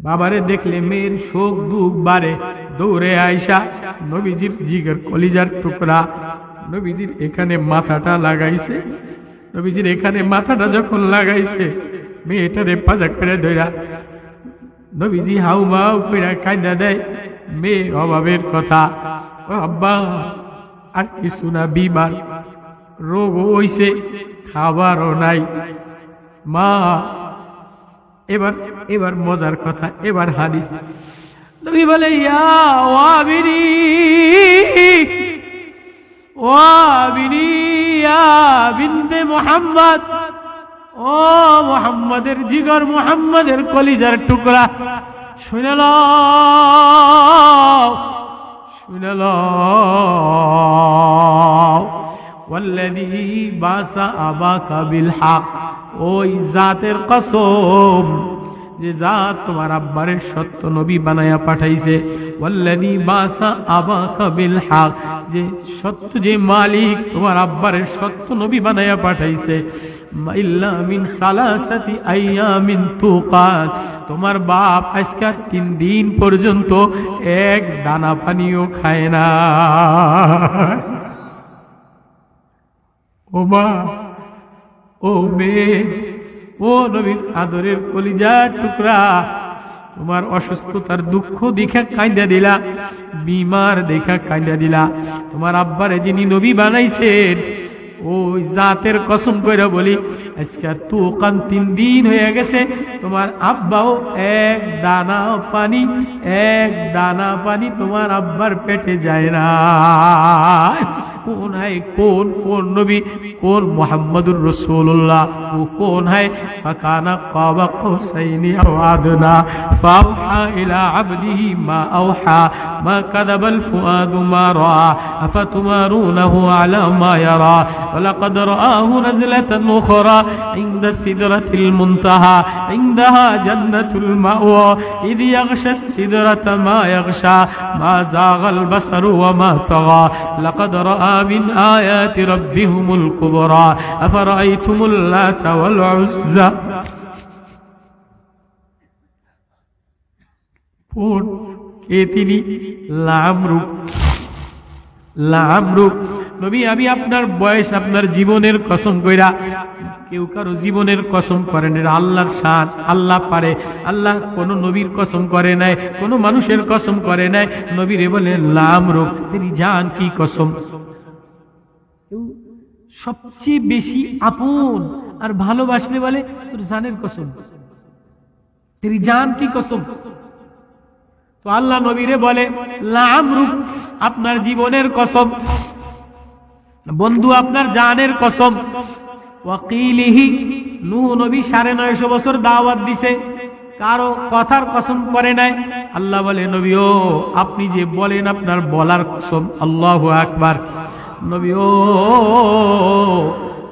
বাবারে দেখলে মেয়ের শোক দুঃখ বাড়ে, দৌড়ে আয়সা নবীজির জিগর কলিজার টুকরা নবীজির এখানে মাথাটা লাগাইছে। নবীজির এখানে মাথাটা যখন লাগাইছে, মেয়েটারে পাজা করে ধইরা নবীজি হাউ মাউ করে কাঁদা দেয়। মেয়ে অভাবের কথা, ও আব্বা আর কিছু না, বিমার রোগ হইছে, খাবারও নাই। মা এবার এবার মজার কথা, এবার হাদিস। নবী বলে ইয়া ওয়াবিনি ওয়াবিনি ইয়া বিনতে মুহাম্মদ, ও মুহাম্মাদের জিগর, মুহাম্মাদের কলিজার টুকরা, শুনে লও শুনে লও। ওয়াল্লাযী বাসা আবাকা বিল হক, ওই জাতের কসম যে জাত তোমার আব্বারে সত্য নবী বানায়া পাঠাইছে। ওয়াল্লাযী বাসা আবাকা বিল হক, যে সত্য, যে মালিক তোমার আব্বারে সত্য নবী বানায়া পাঠাইছে। ইল্লা মিন সালাসাতি আইয়ামিন তুকাল, তোমার বাপ আজকে 3 দিন পর্যন্ত এক দানা পানিও খায় না। ও মা, ও মেয়ে, ও নবীর আদরের কলিজার টুকরা, তোমার অসুস্থতার দুঃখ দেখা কাঁদা দিলা, বিমার দেখা কাঁদা দিলা। তোমার আব্বারে যিনি নবী বানাইছেন, ওই জাতের কসম কইরা বলি, আজকে তুকান 3 দিন হয়ে গেছে, তোমার আব্বাও এক দানা পানি তোমার আব্বার পেটে যায় না। কোন है কোন নবী, কোন মুহাম্মদুর রাসূলুল্লাহ, ও কোন है ফাকানা কাবা কৌসাইনি আও আদনা ফাওহা ইলা আবদিহি মা আওহা মা কাযাবাল ফুআদু মা রাআ আফাতুমারুনাহু আলা মা ইয়ারা ওয়ালাকাদ রাআহু নাজলাতান উখরা ইনদা সিদরাতিল মুনতাহা ইনদাহা জান্নাতুল মাওয়া ইয ইয়াগশা সিদরাতা মা ইয়াগশা মা যাগাল বাসারু ওয়া মা তাগা লাকাদ রাআ من آيات ربهم الكبرى أفرأيتم اللات والعزى। কে তিনি? লামরুক নবী, আমি আপনার বয়স, আপনার জীবনের কসম কইরা, কেউ কারো জীবনের কসম করেন, এটা আল্লাহর শান, আল্লাহ পারে। আল্লাহ কোন নবীর কসম করে নাই, কোন মানুষের কসম করে নাই। নবীরে বলে লামরুক, তিনি জান কি কসম, সবচেয়ে বেশি আপন আর ভালোবাসলে বলে তোর জানের কসম, তেরি জান কি কসম। তো আল্লাহ নবীরে বলে লামরুক, আপনার জীবনের কসম, বন্ধু আপনার জানের কসম। ওয়াকিলিহি, নূহ নবী 950 বছর দাওয়াত দিছে, কারো কথার কসম করে নাই। আল্লাহ বলে নবী ও, আপনি যে বলেন আপনার বলার কসম। আল্লাহু আকবার। নবী ও,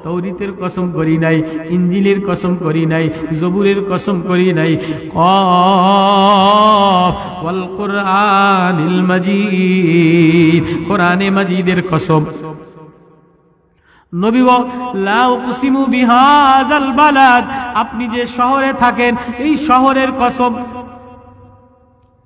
তৌরাতের কসম করি নাই, ইনজিলের কসম করি নাই, জবুরের কসম করি নাই, কফ ওয়াল কুরআনিল মাজিদ, কোরআনে মাজিদের কসম। নবী ও লা উকসিমু বিহাযাল বালাদ, আপনি যে শহরে থাকেন এই শহরের কসম।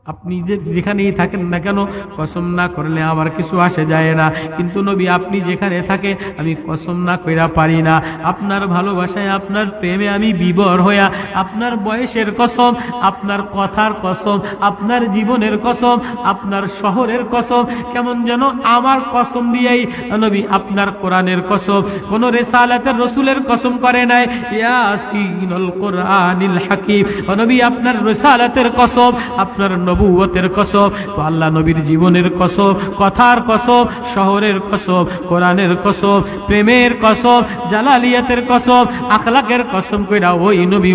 আপনি যেখানেই থাকেন না কেন, কসম না করলে আমার কিছু আসে যায় না, কিন্তু নবী আপনি যেখানে থাকে আমি কসম না কইরা পারি না। আপনার ভালোবাসায়, আপনার প্রেমে আমি বিভোর হইয়া আপনার বয়সের কসম, আপনার কথার কসম, আপনার জীবনের কসম, আপনার শহরের কসম, কেমন যেন আমার কসম দিয়েই নবী আপনার কোরআনের কসম। কোন রিসালাতের রাসূলের কসম করে নাই, ইয়াসিনুল কোরআনিল হাকীম, নবী আপনার রিসালাতের কসম, আপনার নবুয়তের কসম। তো আল্লাহ নবীর জীবনের কসম, কথার কসম, শহরের কসম, কোরআনের কসম, প্রেমের কসম, জালালিয়াতের কসম, আখলাকের কসম কইরা ওই নবী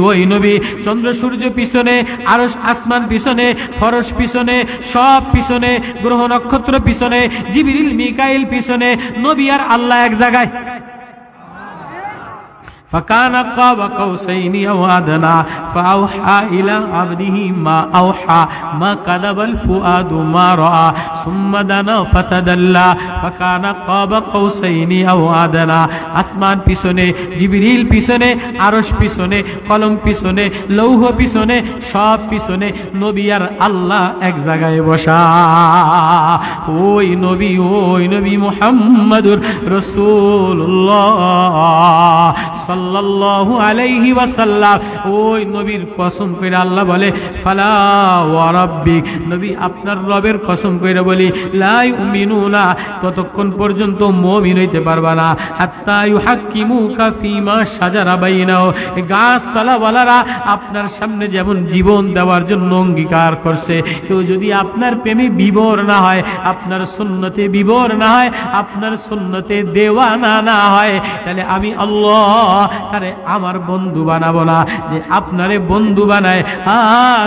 চন্দ্র সূর্য পিছনে, আরশ আসমান পিছনে, ফরশ পিছনে, সব পিছনে, গ্রহ নক্ষত্র পিছনে, জিবরিল মিকাইল পিছনে, নবী আর আল্লাহ এক জায়গায়। فكان قاب قوسين أو أدنى فأوحى إلى عبده ما أوحى ما كذب الفؤاد ما رأى ثم دنا فتدلى فكان قاب قوسين أو أدنى আসমান পিছনে জিবরিল পিছনে আরশ পিছনে কলম পিছনে লৌহ পিছনে সব পিছনে নবী আর আল্লাহ এক জায়গায় বসা ওই নবী মুহাম্মাদুর রাসূলুল্লাহ সাল্লাল্লাহু আলাইহি ওয়াসাল্লাম ওই নবীর কসম কইরা আল্লাহ বলে ফালা ওয়া রাব্বিক নবী আপনার রবের কসম কইরা বলি লা ইউমিনুনা ততক্ষণ পর্যন্ত মুমিন হইতে পারবা না হাত্তা ইউহাক্কিমুকা ফীমা শাজারা বাইনাহু গাছতলাওয়ালারা আপনার সামনে যেমন জীবন দেওয়ার জন্য অঙ্গীকার করছে কেউ যদি আপনার প্রেমে বিভোর না হয় আপনার সুন্নতে বিভোর না হয় আপনার সুন্নতে দেওয়ানা না হয় তাহলে আমি আল্লাহ তারে আমার বন্ধু বানাবো না যে আপনারে বন্ধু বানায়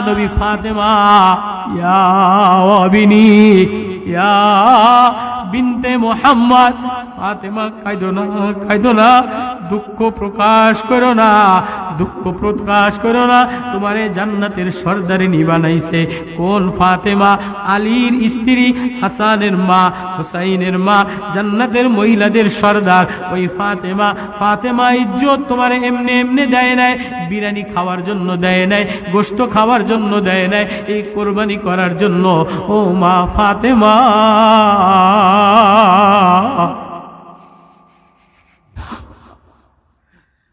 নবী ফাতেমা ইয়া ওয়াবিনি ইয়া বিনতে মুহাম্মদ ফাতেমা কাঁদো না দুঃখ প্রকাশ করো না তোমারে জান্নাতের সর্দারিনী বানাইছে কোন ফাতেমা আলীর স্ত্রী হাসানের মা হুসাইনের মা জান্নাতের মহিলাদের সর্দার ওই ফাতেমা ইজ্জত তোমারে এমনি দেয় নাই বিরিয়ানি খাওয়ার জন্য দেয় নাই গোশত খাওয়ার জন্য দেয় নাই এই কোরবানি করার জন্য ও মা ফাতেমা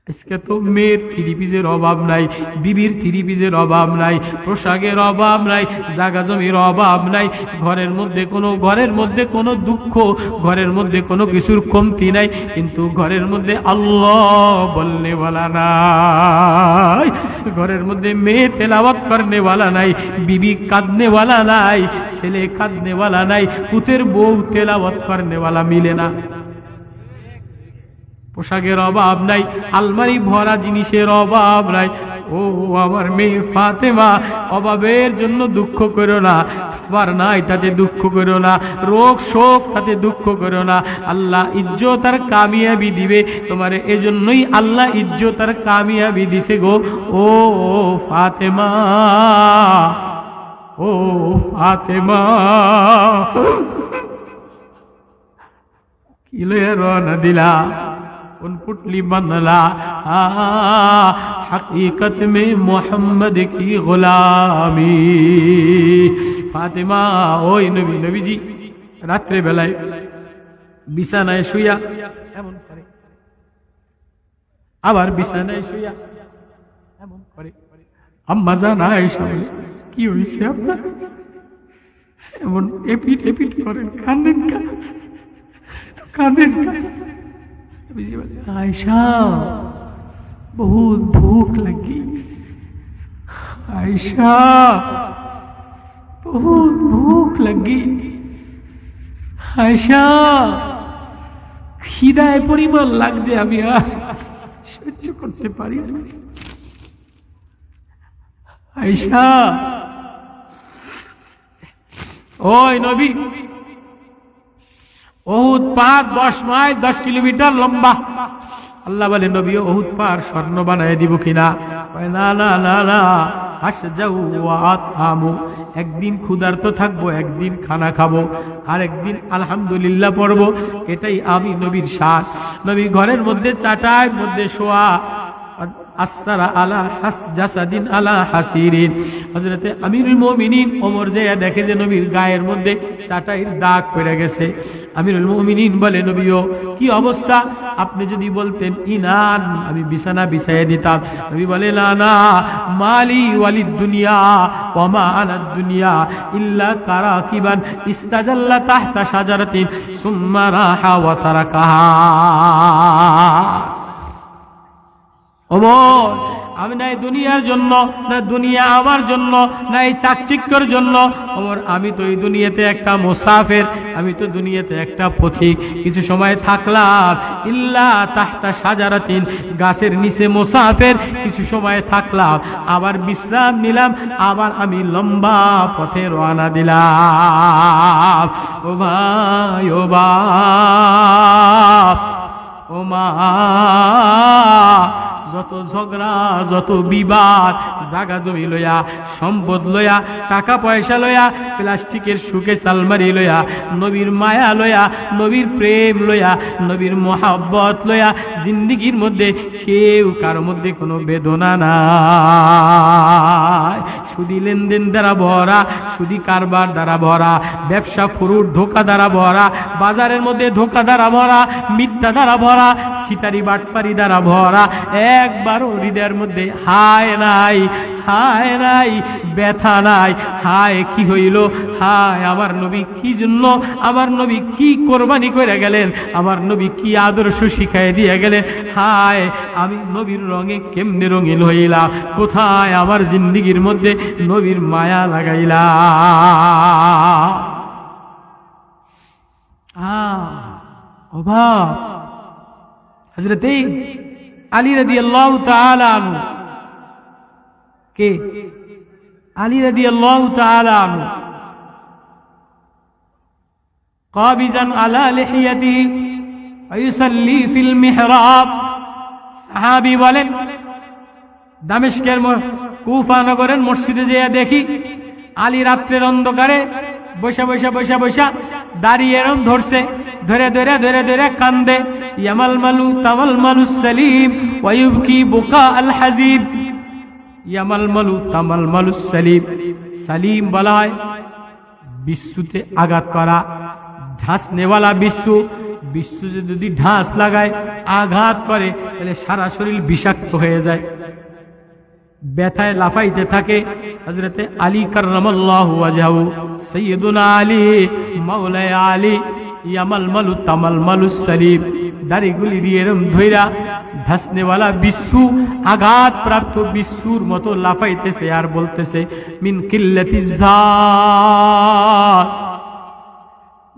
আজকে তো মেয়ের থ্রি পিসের অভাব নাই, বিবির থ্রি পিসের অভাব নাই, পোশাকের অভাব নাই, জায়গা জমির অভাব নাই, ঘরের মধ্যে কোনো দুঃখ, ঘরের মধ্যে কোনো কিছুর কমতি নাই, কিন্তু ঘরের মধ্যে আল্লাহ বলনে वाला নাই, ঘরের মধ্যে মেয়ে তেলাওয়াত করনে वाला নাই, বিবি কাঁদনে वाला নাই, ছেলে কাঁদনে वाला নাই, পুতের বউ তেলাওয়াত করনে वाला মিলে না। পোশাকের অভাব নাই, আলমারি ভরা জিনিসের অভাব নাই। ও আমার মেয়ে ফাতেমা, অভাবের জন্য দুঃখ করো না, খাবার নাই তাতে দুঃখ করো না, রোগ শোক তাতে দুঃখ করো না। আল্লাহ ইজ্জত আর কামিয়াবি দিবে তোমারে, এজন্যই আল্লাহ ইজ্জত আর কামিয়াবি দিছে গো। ও ফাতেমা, ও ফাতেমা, কি লয়ে রওনা দিলা, उन पुटली बंदला, हकीकत में मोहम्मद की गुलामी। फातिमा ওই নবীজি রাত্রে বেলায় বিছানায় শুইয়া এমন করে, আবার বিছানায় শুইয়া এমন করে। আম্মা জান আয়েশা বলে, কি হইছে আপনার, এমন এপিট এপিট করেন, কাঁদেন কেন, কাঁদেন কেন? आयशा बहुत भूख लगी, आयशा बहुत भूख लगी, आयशा খিদায় পরিমাণ লাগছে, আমি আর সহ্য করতে পারি না। আয়শা, ওই নবী, ওহুদ পাহাড় 10 মাইল 10 কিলোমিটার লম্বা। আল্লাহ বলে, নবী ওহুদ পাহাড় স্বর্ণ বানায় দিব কিনা? না না না না, আশজাউ ওয়া আতআমু, একদিন ক্ষুধার্ত থাকবো, একদিন খানা খাবো, আর একদিন আলহামদুলিল্লাহ পড়বো। এটাই আমি নবীর শান। নবী ঘরের মধ্যে চাটাইয়ের মধ্যে শোয়া, আসসারা আলা জাসাদিন আলা হাসিরিন। হযরতে আমিরুল মুমিনিন ওমর যায়া দেখে যে নবীর গায়ের মধ্যে চাটাইয়ের দাগ পড়ে গেছে। আমিরুল মুমিনিন বলে, নবীও কি অবস্থা, আপনি যদি বলতেন ইনান, আমি বিছানা বিছাইয়ে দিতাম। নবী বলে, না না, মালি ওয়ালিদ দুনিয়া ওয়া মা আলাদ দুনিয়া ইল্লা কারাকিবান ইস্তাজাল্লা তাহতা শাজারাতিন সুম্মা রাহা ওয়া তারাকাহা। ওমর, আমি না এই দুনিয়ার জন্য, না দুনিয়া আমার জন্য, না এই চাকচিক্যর জন্য। ওমর, আমি তো এই দুনিয়াতে একটা মুসাফির, আমি তো দুনিয়াতে একটা পথিক। কিছু সময় থাকলাম, ইল্লা তাহতা শাজারাতিন, গাছের নিচে মুসাফির, কিছু সময় থাকলাম, আবার বিশ্রাম নিলাম, আবার আমি লম্বা পথে রওনা দিলাম। ও ভাই, ও বাপ, ও মা, যত ঝগড়া, যত বিবাদ, জাগা জমি লইয়া, সম্পদ লইয়া, টাকা পয়সা লইয়া, প্লাস্টিকের সুকেস আলমারি লইয়া, নবীর মায়া লইয়া, নবীর প্রেম লইয়া, নবীর মোহাব্বত লইয়া জিন্দিগির মধ্যে কেউ কারো মধ্যে কোনো বেদনা নাই। সুদি লেনদেন দ্বারা ভরা, সুদি কারবার দ্বারা ভরা, ব্যবসা ফুরুট ধোকা দ্বারা ভরা, বাজারের মধ্যে ধোকা দ্বারা ভরা, মিথ্যা দ্বারা ভরা, সিটারি বাটপারি দ্বারা ভরা। একবারও হৃদয়ের মধ্যে হায় নাই, হায় নাই, ব্যথা নাই। হায় কি হইল, হায় আমার নবী কি জন্য, আমার নবী কি কোরবানি করে গেলেন, আমার নবী কি আদর্শ শিখাই দিয়ে গেলেন। হায় আমি নবীর রঙে কেমনে রঙিন হইলাম, কোথায় আমার জিন্দিগির মধ্যে নবীর মায়া লাগাইলাম। অভাব। হযরতে আলী রাদিয়াল্লাহু তাআলা আনহু, কে? আলী রাদিয়াল্লাহু তাআলা আনহু কাবিজান আলা লিহিয়াতিহি ওয়া ইউসাল্লি ফিল মিহরাব। সাহাবী বলেন, দামেস্কের কুফা নগরের মসজিদে যেয়ে দেখি আলী রাত্রের অন্ধকারে বসা বসা বসা বসা দাঁড়িয়ে এরম ধরছে, ধরে ধরে ধরে ধরে কান্দে। ইয়ামাল মালু তামাল মালু সালিম ওয়া ইউবকি বুকা আল হাজিব। ইয়ামাল মালু তামাল মালু সালিম, সালিম বলা হয় বিশ্বতে আঘাত করা, ঢাস নেওয়ালা বিশ্বু। বিশ্বু যদি ঢাস লাগায়, আঘাত করে, তাহলে সারা শরীর বিষাক্ত হয়ে যায়, ব্যথায় লাফাইতে থাকে। হযরতে আলী কাররামাল্লাহু ওয়াজহু, সাইয়্যিদুনা আলী, মাওলায়ে আলী, ইয়ামাল মালু তামাল মালু সালিম, দাড়িগুলি দিয়ে এরম ধইরা ঢাসনেওয়ালা বিশ্বু, আঘাত প্রাপ্ত বিশ্বুর মতো লাফাইতেছে আর বলতেছে, মিন কিল্লাতিজ জাত,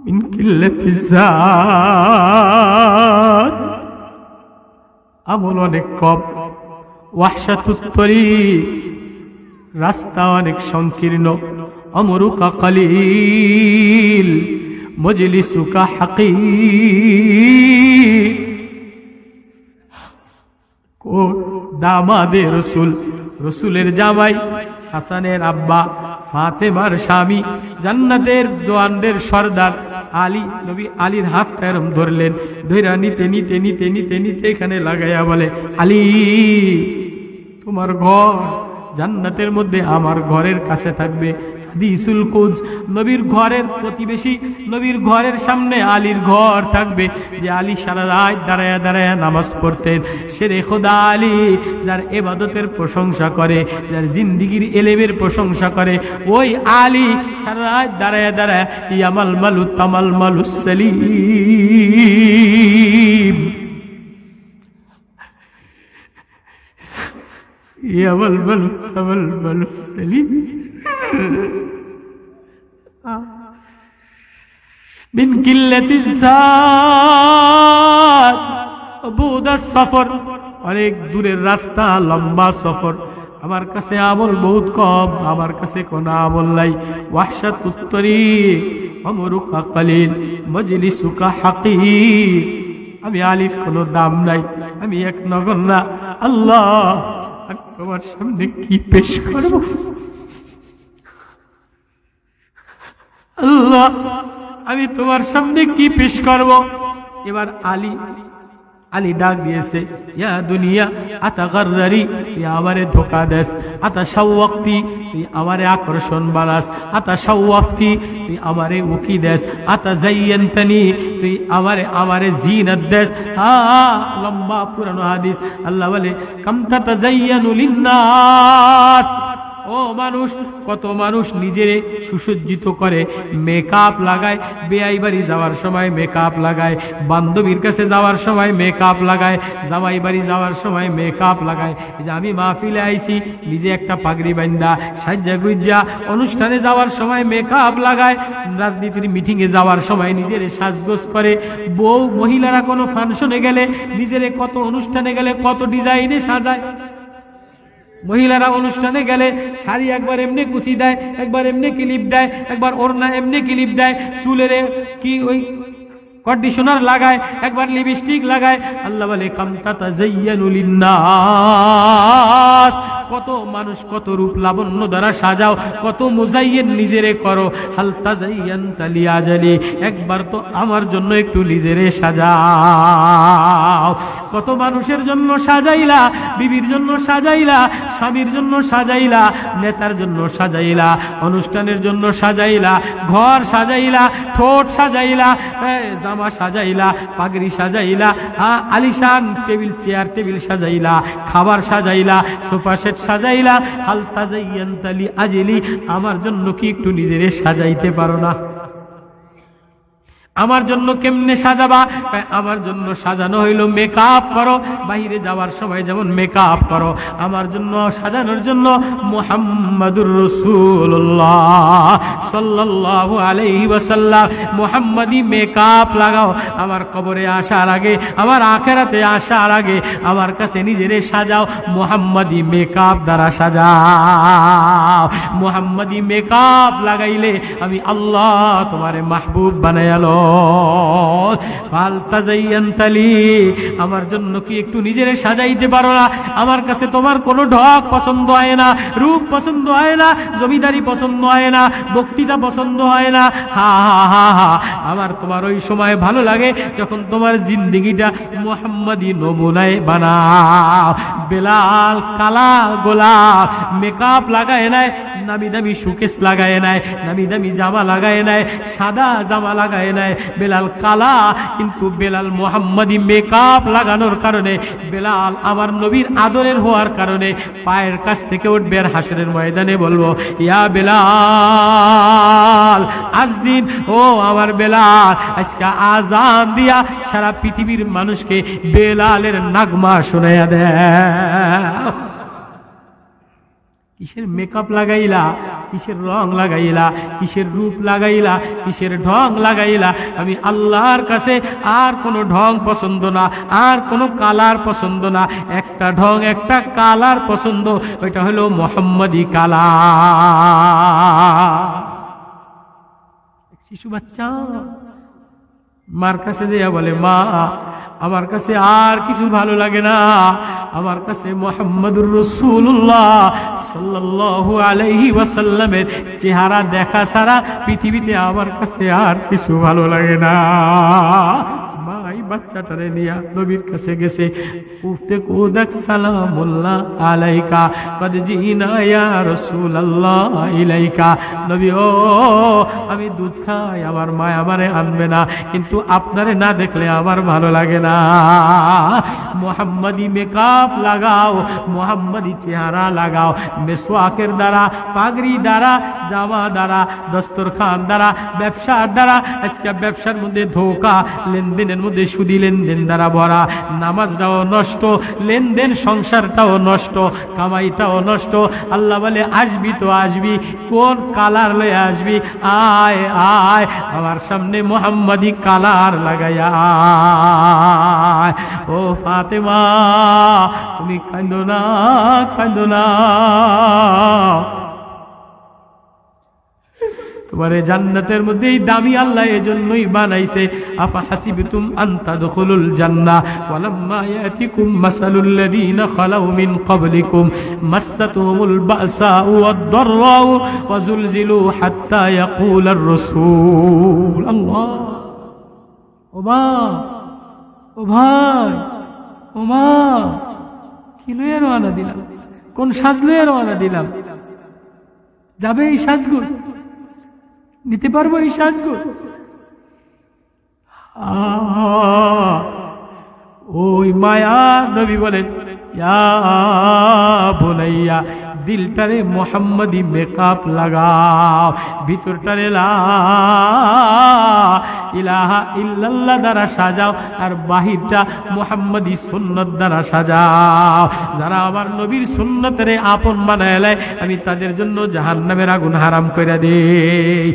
মিন কিল্লাতিজ জাত। আমল অনেক কম, ওয়াহশাতুত তরিক, রাস্তা অনেক সংকীর্ণ, আমরুকা কলিল মজলিসুকা হাকির। দামাদে রসুল, রসুলের জামাই, হাসানের আব্বা, ফাতেমার স্বামী, জান্নাতের জওয়ানদের সর্দার আলী। নবী আলীর হাতটা এরম ধরলেন, ধইরা নিতে নিতে নিতে নিতে নিতে এখানে লাগাইয়া বলে, আলী তোমার ঘর জান্নাতের মধ্যে আমার ঘরের কাছে থাকবে। হাদিসুল কুদস, নবীর ঘরের প্রতিবেশী, নবীর ঘরের সামনে আলীর ঘর থাকবে। যে আলী সারা রাত দাঁড়ায়া দাঁড়ায়া নামাজ পড়তেন, শেরে খোদা আলী, যার ইবাদতের প্রশংসা করে, যার জিন্দিগির এলেমের প্রশংসা করে, ওই আলী সারা রাত দাঁড়ায়া দাঁড়ায়া ইয়ামাল মালু তামাল মালু সালিম, ইয়ামাল মালু তামাল মালু সালিম মিন কিল্লাতিজ জাত বুদাস সফর। অনেক দূরের রাস্তা, লম্বা সফর, আমার কাছে আমল বহুত কম, আমার কাছে কোনো আমল নাই। ওয়াহশাতুত তরিক আমরুকা কলিল মজলিসুকা হাকির। আমি আলীর কোনো দাম নাই, আমি এক নগণ্য। আল্লাহ তোমার সামনে কি পেশ করব, আল্লাহ আমি তোমার সামনে কি পেশ করব। এবার আলী ডাক দিয়েছে, ইয়া দুনিয়া আতাগাররি, তুই আমারে ধোকা দেস, আতাশাওয়াক্তি, তুই আমারে আকর্ষণ বানাস, আতাশাওয়াফতি, তুই আমারে উকি দেস, আতাজাইয়ানতানি, তুই আমারে জিনাত দেস। লম্বা পুরানো হাদিস। আল্লাহ বলে, কাম তাতাজাইয়ানু লিন্নাস। ও মানুষ, কত মানুষ নিজেরে সুসজ্জিত করে, মেকআপ লাগায়, বেয়াই বাড়ি যাওয়ার সময় মেকআপ লাগায়, বান্ধবীর কাছে যাওয়ার সময় মেকআপ লাগায়, জামাই বাড়ি যাওয়ার সময় মেকআপ লাগায়। যে আমি মাহফিলে আইছি, নিজে একটা পাগড়ি বান্ধা সাজ্জা গুজ্জা, অনুষ্ঠানে যাওয়ার সময় মেকআপ লাগায়, রাজনীতির মিটিং এ যাওয়ার সময় নিজের সাজগোজ করে, বউ মহিলারা কোনো ফাংশনে গেলে, নিজের কত অনুষ্ঠানে গেলে কত ডিজাইনে সাজায়। মহিলারা অনুষ্ঠানে গেলে শাড়ি একবার এমনি কুচি দেয়, একবার এমনি ক্লিপ দেয়, একবার ওড়না এমনি ক্লিপ দেয়, চুলের কি ওই কন্ডিশনার লাগায়, একবার লিপস্টিক লাগায়। আল্লাহ বলে কাম তাতাযায়্যানু লিন্নাস, কত মানুষ কত রূপ লাবণ্য দ্বারা সাজাও, কত মুজাইয়েন নিজেরে করো। হাল তাযায়্যানতা লিআজালি, একবার তো আমার জন্য একটু নিজেরে সাজাও। কত মানুষের জন্য সাজাইলা, বিবির জন্য সাজাইলা, স্বামীর জন্য সাজাইলা, নেতার জন্য সাজাইলা, অনুষ্ঠানের জন্য সাজাইলা, ঘর সাজাইলা, ঠোঁট সাজাইলা, জামা সাজাইলা, পাগড়ি সাজাইলা, আলিশান টেবিল চেয়ার টেবিল সাজাইলা, খাবার সাজাইলা, সোফা সেট সাজাইলা। হাল তাযায়্যানতা লিআজলি, আমার জন্য কি একটু নিজেরে সাজাইতে পারো না? আমার জন্য কেমনে সাজাবা? আমার জন্য সাজানো হইল মেকআপ করো, বাইরে যাওয়ার সময় যেমন মেকআপ করো, আমার জন্য সাজানোর জন্য মুহাম্মাদুর রাসূলুল্লাহ সাল্লাল্লাহু আলাইহি ওয়াসাল্লাম মুহাম্মাদি মেকআপ লাগাও। আমার কবরে আসার আগে, আমার আখিরাতে আসার আগে আমার কাছে নিজেরে সাজাও, মুহাম্মাদি মেকআপ দ্বারা সাজাও। মুহাম্মাদি মেকআপ লাগাইলে আমি আল্লাহ তোমারে মাহবুব বানায়ালো। ফাল তাযায়্যানতা লি, আমার জন্য কি একটু নিজেরে সাজাইতে পারো না? আমার কাছে তোমার কোনো ঢক পছন্দ হয় না, রূপ পছন্দ হয় না, জমিদারি পছন্দ হয় না, বক্তৃতা পছন্দ হয় না। হা হা হা হা, আমার তোমার ওই সময় ভালো লাগে যখন তোমার জিন্দেগিটা মুহাম্মাদি নমুনায় বানাও। বেলাল কালা গোলাপ, মেকআপ লাগায় নাই, নামি দামি সুকেস লাগায় নাই, নামি দামি জামা লাগায় নাই, সাদা জামা লাগায় নাই। বেলাল কালা, কিন্তু বেলাল মুহাম্মাদি মেকআপ লাগানোর কারণে, বেলাল আমার নবীর আদরের হওয়ার কারণে পায়ের কাছ থেকে উঠবে আর হাসরের ময়দানে বলবো, ইয়া বেলাল আযিন, ও আমার বেলাল আজকে আযান দিয়া সারা পৃথিবীর মানুষকে বেলালের নাগমা শোনাইয়া দেয়। কিসের মেকআপ লাগাইলা, কিসের রং লাগাইলা, কিসের রূপ লাগাইলা, কিসের ঢং লাগাইলা? আমি আল্লাহর কাছে আর কোনো ঢং পছন্দ না, আর কোনো কালার পছন্দ না, একটা ঢং একটা কালার পছন্দ, ওইটা হলো মুহাম্মাদি কালার। শিশু বাচ্চা মার কাছে যেয়া বলে, মা আমার কাছে আর কিছু ভালো লাগে না, আমার কাছে মুহাম্মাদুর রাসূলুল্লাহ সাল্লাল্লাহু আলাইহি ওয়াসাল্লামের চেহারা দেখা ছাড়া পৃথিবীতে আমার কাছে আর কিছু ভালো লাগে না। মাই বাচ্চাটারে নিয়া নবীর কাছে গেছে, উফতে কোদাক সালামুল্লাহ আলাইকা কদ জিনা ইয়া রাসূলুল্লাহ ইলাইকা। নবী ও, আমি দুধ খাই, আমার মা আমারে আনবে না, কিন্তু আপনারে না দেখলে আমার ভালো লাগে না। মুহাম্মাদি মেকআপ লাগাও, মুহাম্মাদি চেহারা লাগাও, মেসওয়াকের দ্বারা, পাগড়ি দ্বারা, জামা দ্বারা, দস্তরখান দ্বারা, ব্যবসার দ্বারা। আজকে ব্যবসার মধ্যে ধোঁকা, লেনদেনের মধ্যে সুদি লেনদেন দ্বারা ভরা, নামাজটাও নষ্ট, লেনদেন সংসারটাও নষ্ট, কামাইটাও নষ্ট। আল্লাহ বলে আসবি তো আসবি, কোন কালার লয়ে আসবি? আয় আয় আমার সামনে মুহাম্মাদি কালার লাগাইয়া আয়। ও ফাতেমা তুমি কাঁদো না, কাঁদো না, তোমারে জান্নাতের মধ্যে দামি আল্লাহ এজন্যই বানাইছে। আফা হাসিবতুম আন তাদখুলুল জান্নাহ ওয়ালাম্মা ইয়াতিকুম মাসালুল লাযীনা খালাউ মিন ক্বাবলিকুম মাসাতুহুমুল বাসাউ ওয়াদ-দাররাউ ওয়া যুলজিলু হাত্তা ইয়াকুলার রাসূল। আল্লাহ, ও মা, ও ভাই, ও মা, কি লয়ে রওনা দিলাম? কোন সাজ লয়ে রওনা দিলাম? যাবে এই সাজগোজ? নিতে পারবো এই সাজগোজ? ওই মায়া নবী বলেন, ইয়া বুনাইয়া দিলটারে মুহাম্মাদি মেকআপ লাগাও, ভিতরটারে লা ইলাহা ইল্লাল্লাহ দ্বারা সাজাও, আর বাহিরটা মুহাম্মাদি সুন্নাত দ্বারা সাজাও। যারা আমার নবীর সুন্নতরে আপন বানায় নেয়, আমি তাদের জন্য জাহান্নামের আগুন হারাম কইরা দেই।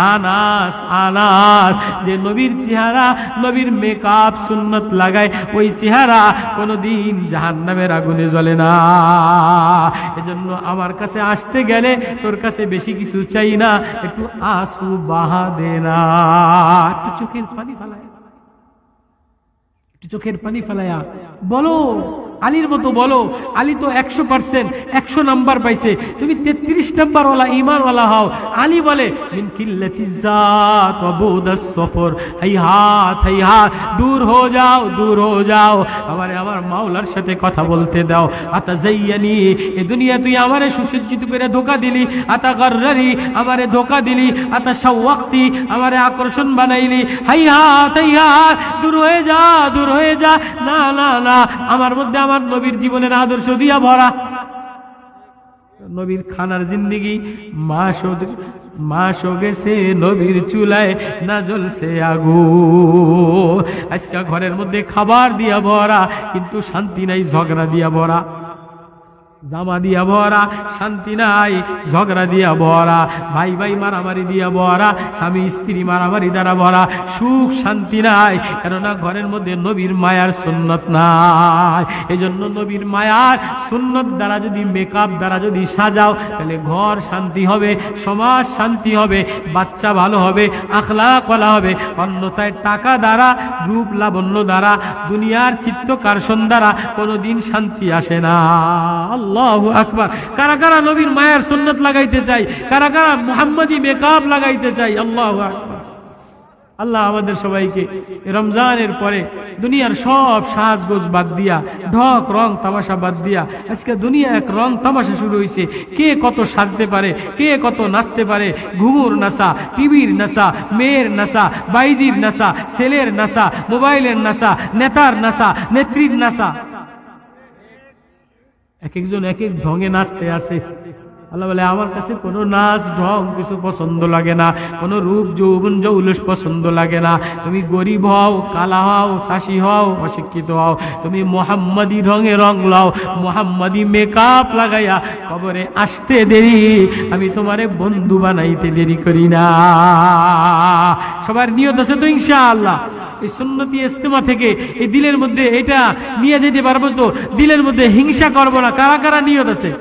আনাস, আনাস যে নবীর চেহারা, নবীর মেকআপ সুন্নত লাগায়, ওই চেহারা কোনদিন জাহান্নামের আগুনে জ্বলে না। এজন্য আমার কাছে আসতে গেলে তোর কাছে বেশি কিছু চাই না, একটু আসু বাহা দে না, একটু চোখের পানি ফেলায়, চোখের পানি ফেলায়া বলো, আলীর মতো বলো। আলী তো 100% 100 নাম্বার পাইছে, তুমি 33 নাম্বার ওয়ালা ঈমানওয়ালা হও। আলী বলে মিন কিল্লাতিজ জাত ওয়া বুদাস সফর, হাইহাত হাইহাত, দূর হো যাও, দূর হো যাও, আমারে আমার মাওলার সাথে কথা বলতে দাও। আতাজাইয়ানি, এই দুনিয়া তুই আমারে সুসজ্জিত করে ধোঁকা দিলি, আতাগাররারি, আমারে ধোঁকা দিলি, আতাশাওয়াক্তি, আমারে আকর্ষণ বানাইলি, হাইহাত হাইহাত, দূর হয়ে যা, দূর হয়ে যা। না না না, আমার মধ্যে আমার নবীর জীবনের আদর্শ দিয়া ভরা। নবীর খানার জিন্দিগি, মাসও গেছে নবীর চুলায়, না জ্বলছে আগুন। আজকে ঘরের মধ্যে খাবার দিয়া ভরা, কিন্তু শান্তি নাই, ঝগড়া দিয়া ভরা। জামা দিয়া ভরা, শান্তি নাই, ঝগড়া দিয়া ভরা। ভাই ভাই মারামারি দিয়া ভরা, স্বামী স্ত্রী মারামারি দ্বারা ভরা। সুখ শান্তি নাই, কেননা ঘরের মধ্যে নবীর মায়ার সুন্নত নাই। এজন্য নবীর মায়ার সুন্নত দ্বারা যদি, মেকআপ দ্বারা যদি সাজাও, তাহলে ঘর শান্তি হবে, সমাজ শান্তি হবে, বাচ্চা ভালো হবে, আখলাক ওয়ালা হবে। অন্যথায় টাকা দ্বারা, রূপ লাবণ্য দ্বারা, দুনিয়ার চিত্তকার্ষণ দ্বারা কোনোদিন শান্তি আসে না। আল্লাহু আকবার। কারা কারা নবীর মায়ের সুন্নাত লাগাইতে চাই? কারা কারা মুহাম্মাদি মেকআপ লাগাইতে চাই? আল্লাহু আকবার। আল্লাহ আমাদের সবাইকে রমজানের পরে দুনিয়ার সব সাজগোজ বাদ দিয়া, ঢক রং তামাশা বাদ দিয়া, আজকে দুনিয়া এক রং তামাশা শুরু হয়েছে। কে কত সাজতে পারে, কে কত নাচতে পারে, ঘুঙুর নাচা, টিভির নাচা, মেয়ের নাচা, বাইজির নাচা, ছেলের নাচা, মোবাইলের নাচা, নেতার নাচা, নেত্রীর নাচা, এক একজন এক এক ঢঙে নাচতে আসে। আল্লাহ বলে আমার কাছে কোনো নাচ ঢং কিছু পছন্দ লাগে না, কোনো রূপ যৌবন জৌলুস পছন্দ লাগে না। তুমি গরিব হও, কালা হও, চাষি হও, অশিক্ষিত হও, তুমি মুহাম্মাদি রঙে রং লাও, মুহাম্মাদি মেকআপ লাগাইয়া কবরে আসতে দেরি, আমি তোমারে বন্ধু বানাইতে দেরি করি না। সবার নিয়ত আছে তো ইনশাআল্লাহ? এই সুন্নতি ইস্তেমা থেকে এই দিলের মধ্যে এটা নিয়ে যেতে পারবো তো? দিলের মধ্যে হিংসা করবো না। কারা কারা নিয়ত আছে?